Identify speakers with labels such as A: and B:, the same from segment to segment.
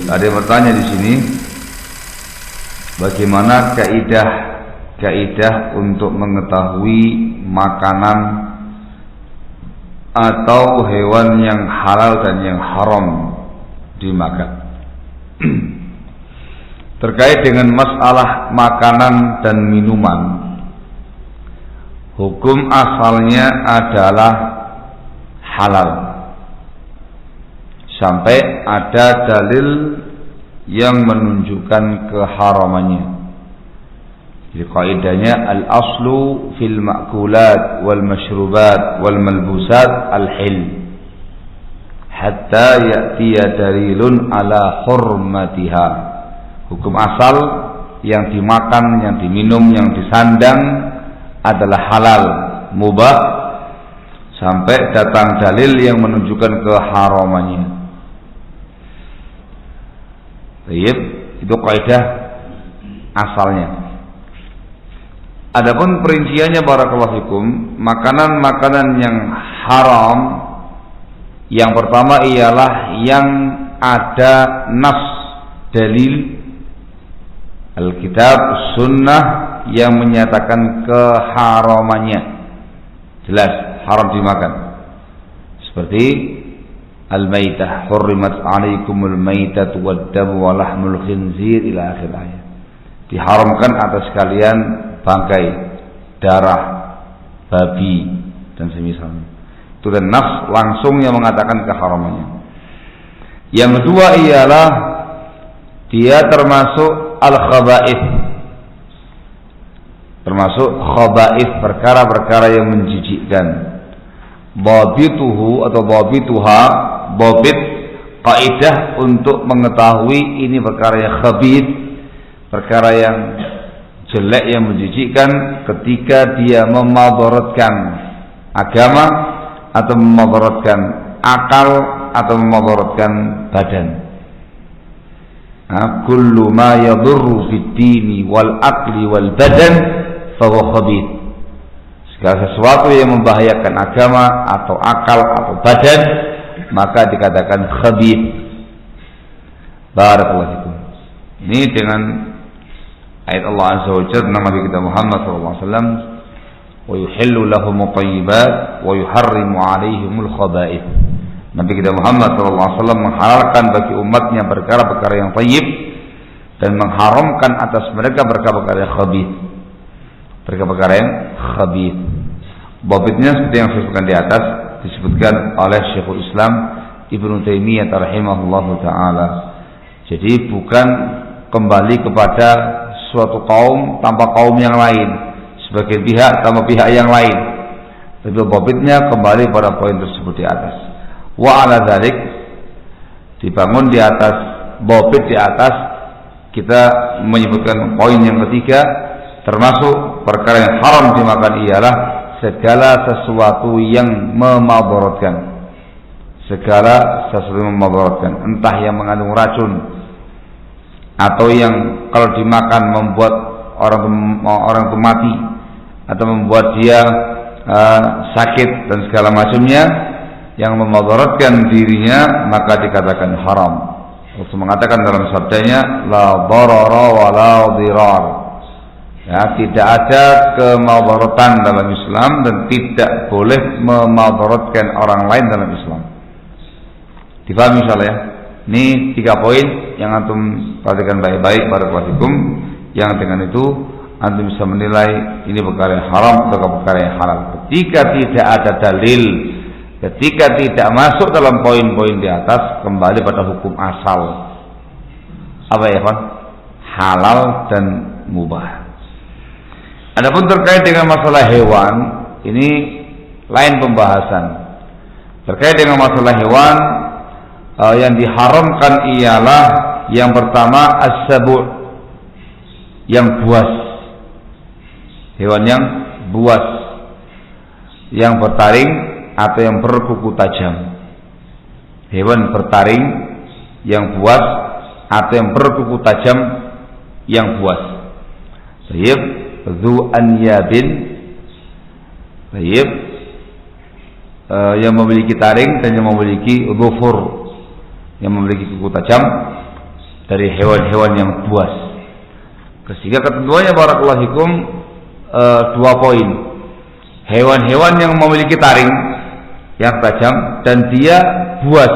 A: ada yang bertanya di sini, bagaimana kaidah untuk mengetahui makanan atau hewan yang halal dan yang haram dimakan? Terkait dengan masalah makanan dan minuman, hukum asalnya adalah halal sampai ada dalil yang menunjukkan keharamannya. Jadi kaidahnya al-aslu fil ma'kulat wal mashrubat wal malbusat al-hil hatta ya'tiya dalilun ala hurmatiha. Hukum asal yang dimakan, yang diminum, yang disandang adalah halal, mubah sampai datang dalil yang menunjukkan keharamannya. Baik, itu kaidah asalnya. Adapun perinciannya barakallahu fikum, makanan-makanan yang haram yang pertama ialah yang ada nas dalil Alkitab, Sunnah yang menyatakan keharamannya, jelas haram dimakan. Seperti al-maitah, hurrimat 'alaikumul maitatu wad-damu wa lahmul khinzir ila akhir ayat. Diharamkan atas kalian bangkai, darah babi dan semisalnya. Itu dan nas langsung yang mengatakan keharamannya. Yang kedua ialah dia termasuk al-khaba'ith, termasuk khaba'ith, perkara-perkara yang menjijikkan. Babituhu atau babituha, babit kaidah untuk mengetahui ini perkara yang khabith, perkara yang jelek, yang menjijikkan ketika dia memadaratkan agama atau memadaratkan akal atau memadaratkan badan. Kullu ma yadurru fid dini wal aqli wal badan fa huwa khabith. Segala sesuatu yang membahayakan agama atau akal atau badan maka dikatakan khabith. Barakallahu fikum. Ini dengan ayat Allah Azza wa Jalla tentang Nabi kita Muhammad sallallahu alaihi wasallam, wa yuhillu lahum thayyibat wa yuharrimu alaihimul khaba'ith. Nabi kita Muhammad SAW menghalalkan bagi umatnya perkara-perkara yang thayyib dan mengharamkan atas mereka perkara-perkara yang khabith. Perkara-perkara yang khabith. Babitnya seperti yang disebutkan di atas, disebutkan oleh Syekhul Islam Ibnu Taimiyah rahimahullahu taala. Jadi bukan kembali kepada suatu kaum tanpa kaum yang lain, sebagian pihak tanpa pihak yang lain. Tapi babitnya kembali pada poin tersebut di atas. Wa ala dzalik, dibangun di atas babit di atas, kita menyebutkan poin yang ketiga, termasuk perkara yang haram dimakan ialah segala sesuatu yang memadaratkan. Segala sesuatu yang memadaratkan, entah yang mengandung racun atau yang kalau dimakan membuat orang itu mati atau membuat dia sakit dan segala macamnya yang memadaratkan dirinya, maka dikatakan haram. Rasul mengatakan dalam sabdanya, la darara wa la dirar. Ya, tidak ada kemadaratan dalam Islam dan tidak boleh memadaratkan orang lain dalam Islam. Dipahami insyaallah ya. Ini 3 poin yang antum perhatikan baik-baik barakallahu fikum, yang dengan itu antum bisa menilai ini perkara yang haram atau perkara yang halal. Ketika tidak ada dalil, ketika tidak masuk dalam poin-poin di atas, kembali pada hukum asal. Apa ya, Pak? Halal dan mubah. Adapun terkait dengan masalah hewan, ini lain pembahasan. Terkait dengan masalah hewan, yang diharamkan ialah yang pertama as-sabu', yang buas. Hewan yang buas, yang bertaring atau yang berkuku tajam. Hewan bertaring yang buas atau yang berkuku tajam yang buas. Baik, dzu anyabin. Baik, yang memiliki taring dan yang memiliki dhufur, yang memiliki kuku tajam. dari hewan-hewan yang buas. Sehingga ketentuannya barakallahu fikum 2 poin. Hewan-hewan yang memiliki taring yang tajam dan dia buas,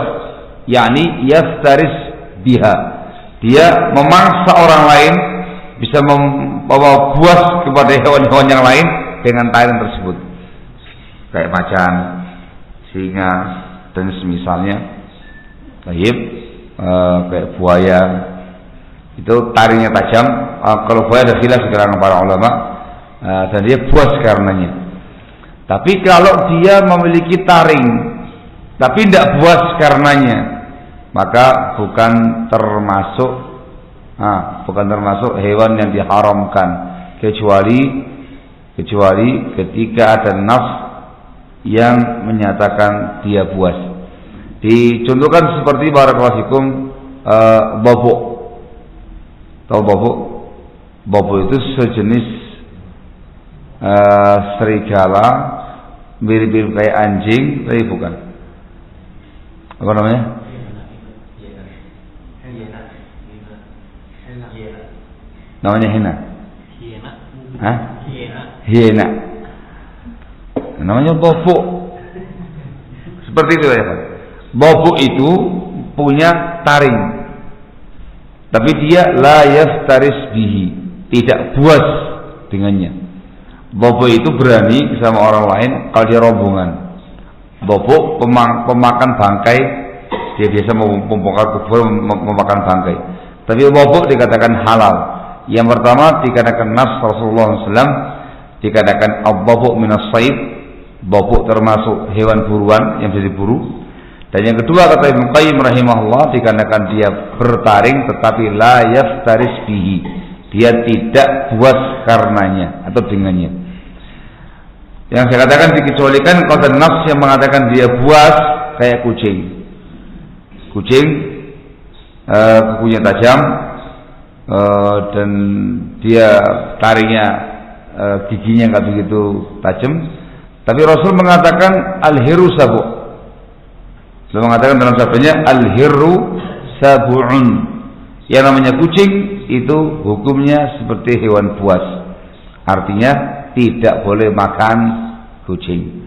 A: yakni yaftaris biha. Dia memangsa orang lain, bisa membawa buas kepada hewan-hewan yang lain dengan taring tersebut. Kayak macan, singa dan semisalnya. Baik, kayak buaya. Itu taringnya tajam. Kalau buaya ada khilaf di kalangan para ulama, dan dia buas karenanya. Tapi kalau dia memiliki taring tapi tidak buas karenanya, maka bukan termasuk hewan yang diharamkan, kecuali ketika ada nas yang menyatakan dia buas. Dicontohkan seperti barakallahu fikum bobok. Tahu bobok? Bobok itu sejenis serigala, mirip-mirip kayak anjing, tapi bukan. Apa namanya? Namanya hena. Hah? Hiena. Namanya bobok. Seperti itu ya, Pak. Bobok itu punya taring, tapi dia la yaftaris bihi, tidak buas dengannya. Bobok itu berani sama orang lain kalau dia rombongan. Bobok pemakan bangkai, dia biasa membongkar kubur, memakan bangkai. Tapi bobok dikatakan halal. Yang pertama dikatakan nas Rasulullah SAW, dikatakan al-bobok minas said, bobok termasuk hewan buruan yang bisa diburu. Dan yang kedua kata Ibnu Qayyim rahimahullah, dikarenakan dia bertaring tetapi la yaftaris bihi, dia tidak buas karenanya atau dengannya. Yang saya katakan dikecualikan kalau ada nafs yang mengatakan dia buas, kayak kucing. Kucing kukunya tajam, dan dia taringnya giginya nggak begitu tajam. Tapi Rasul mengatakan al-hiru sabu'. Rasul mengatakan dalam sabdanya al-hiru sabu'un. Yang namanya kucing itu hukumnya seperti hewan buas. Artinya tidak boleh makan kucing.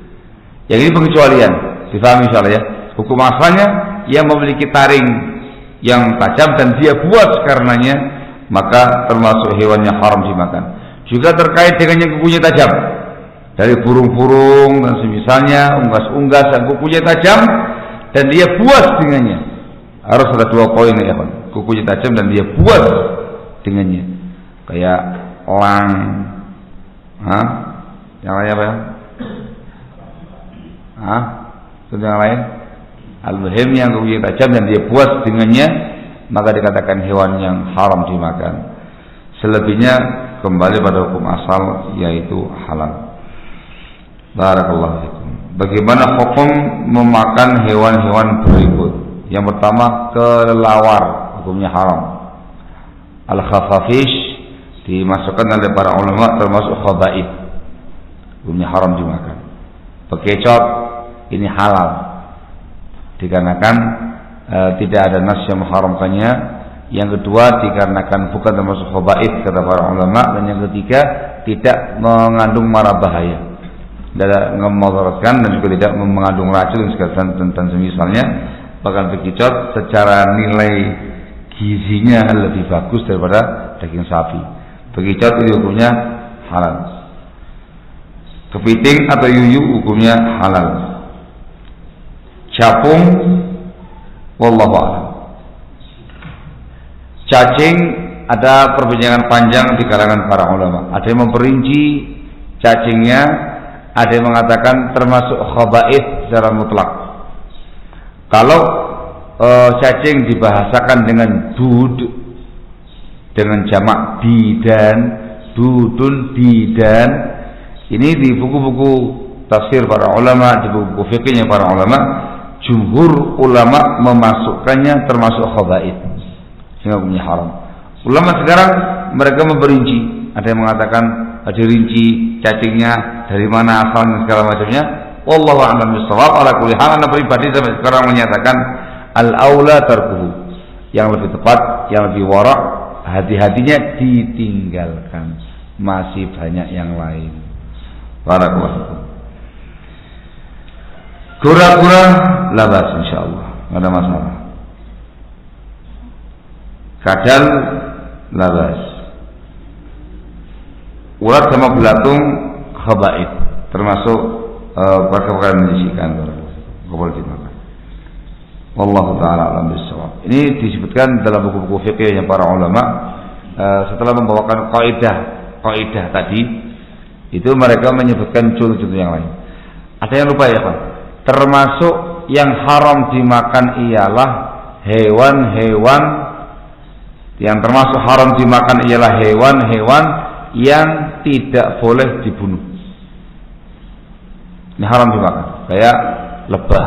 A: Yang ini pengecualian, difahami insyaallah ya. Hukum asalnya yang memiliki taring yang tajam dan dia buas karenanya, maka termasuk hewan yang haram dimakan. Juga terkait dengan yang kukunya tajam, dari burung-burung dan semisalnya, unggas-unggas yang kukunya tajam dan dia buas dengannya. Harus ada 2 poin ya, Pak. Kukunya tajam dan dia buas dengannya. Kayak elang, yang lain apa ya? Yang lain, al-muhim yang kukunya tajam dan dia buas dengannya, maka dikatakan hewan yang haram dimakan. Selebihnya kembali pada hukum asal, yaitu halal. Barakallahu fikum. Bagaimana hukum memakan hewan-hewan berikut? Yang pertama, kelelawar, hukumnya haram. Al-khafafish dimasukkan oleh para ulama termasuk khaba'ith, hukumnya haram dimakan. Bekecot ini halal, dikarenakan tidak ada nas yang mengharamkannya. Yang kedua, dikarenakan bukan termasuk khaba'ith kata para ulama. Dan yang ketiga, tidak mengandung mara bahaya, tidak memudaratkan dan juga tidak mengandung racun dan semisalnya. Bahkan bekicot secara nilai gizinya lebih bagus daripada daging sapi. Bekicot itu hukumnya halal. Kepiting atau yuyu hukumnya halal. Capung, wallahu a'lam. Cacing ada perbincangan panjang di kalangan para ulama. Ada yang memperinci cacingnya, ada yang mengatakan termasuk khaba'ith secara mutlak. Kalau cacing dibahasakan dengan dud, dengan jamak bidan, dudun bidan, ini di buku-buku tafsir para ulama, di buku-buku fikihnya para ulama, jumhur ulama memasukkannya termasuk khaba'ith, sehingga hukumnya haram. Ulama sekarang mereka memperinci, ada yang mengatakan dirinci cacingnya dari mana asalnya segala macamnya. Wallahu a'lam bishawab. Ala kulli hal, ana pribadi sampai sekarang menyatakan al-aula tarkuhu, yang lebih tepat, yang lebih warak, hati-hatinya ditinggalkan. Masih banyak yang lain. Barakallahu. Kura-kura labas insyaallah, enggak ada masalah. Kadal labas. Urat sama belatung khaba'ith, termasuk perkara yang menjijikkan. Enggak boleh dimakan. Wallahu taala alam bissawab. Ini disebutkan dalam buku-buku fikih yang para ulama setelah membawakan kaidah tadi, itu mereka menyebutkan contoh-contoh yang lain. Ada yang lupa ya Pak? Termasuk yang haram dimakan ialah hewan-hewan, yang termasuk haram dimakan ialah hewan-hewan yang tidak boleh dibunuh. Ini haram dimakan, kayak lebah,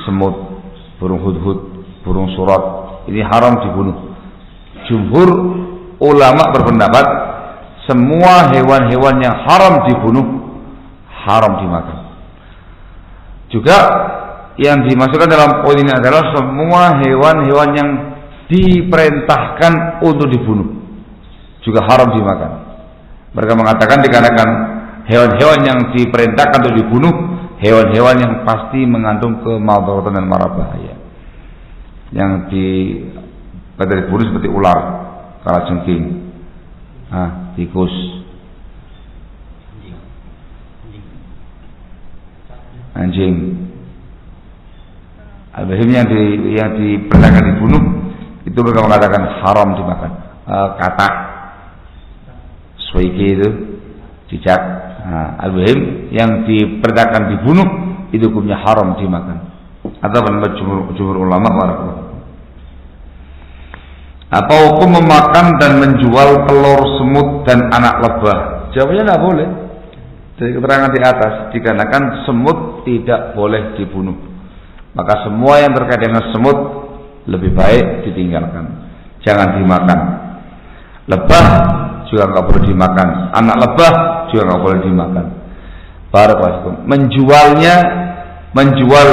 A: semut, burung hudhud, burung surat. Ini haram dibunuh. Jumhur ulama berpendapat semua hewan-hewan yang haram dibunuh haram dimakan. Juga yang dimasukkan dalam poin ini adalah semua hewan-hewan yang diperintahkan untuk dibunuh juga haram dimakan. Mereka mengatakan dikarenakan hewan-hewan yang diperintahkan untuk dibunuh, hewan-hewan yang pasti mengandung kemadaratan dan mara bahaya. Yang dibunuh seperti ular, kalajengking, tikus, anjing. Al-bahim yang diperintahkan dibunuh itu mereka mengatakan haram dimakan. Katak, suiki itu, cicak. Al-bahim yang diperintahkan dibunuh itu hukumnya haram dimakan. Atau pendapat jumhur ulama barakallahu. Apa hukum memakan dan menjual telur semut dan anak lebah? Jawabannya tidak boleh. Dari keterangan di atas, dikarenakan semut tidak boleh dibunuh. Maka semua yang terkait dengan semut lebih baik ditinggalkan, jangan dimakan. Lebah juga nggak boleh dimakan, anak lebah juga nggak boleh dimakan. Barakallahu. Menjual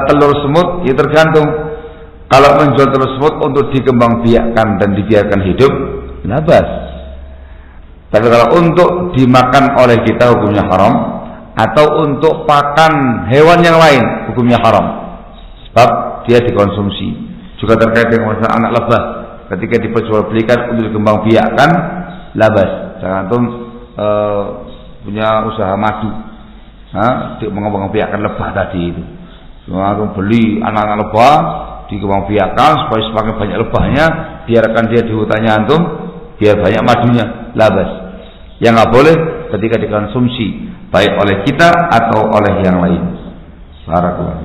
A: telur semut ya tergantung. Kalau menjual telur semut untuk dikembangbiakkan dan dibiarkan hidup, labas. Tapi kalau untuk dimakan oleh kita hukumnya haram, atau untuk pakan hewan yang lain hukumnya haram, sebab dia dikonsumsi. Juga terkait dengan masalah anak lebah, ketika diperjualbelikan untuk dikembangbiakkan, labas. Jangan punya usaha madu, mengembangbiakkan lebah tadi itu. Jangan beli anak-anak lebah dikembangbiakkan supaya semakin banyak lebahnya, biarkan dia di hutannya antum, biar banyak madunya, labas. Yang nggak boleh ketika dikonsumsi baik oleh kita atau oleh yang lain. Barakallahu.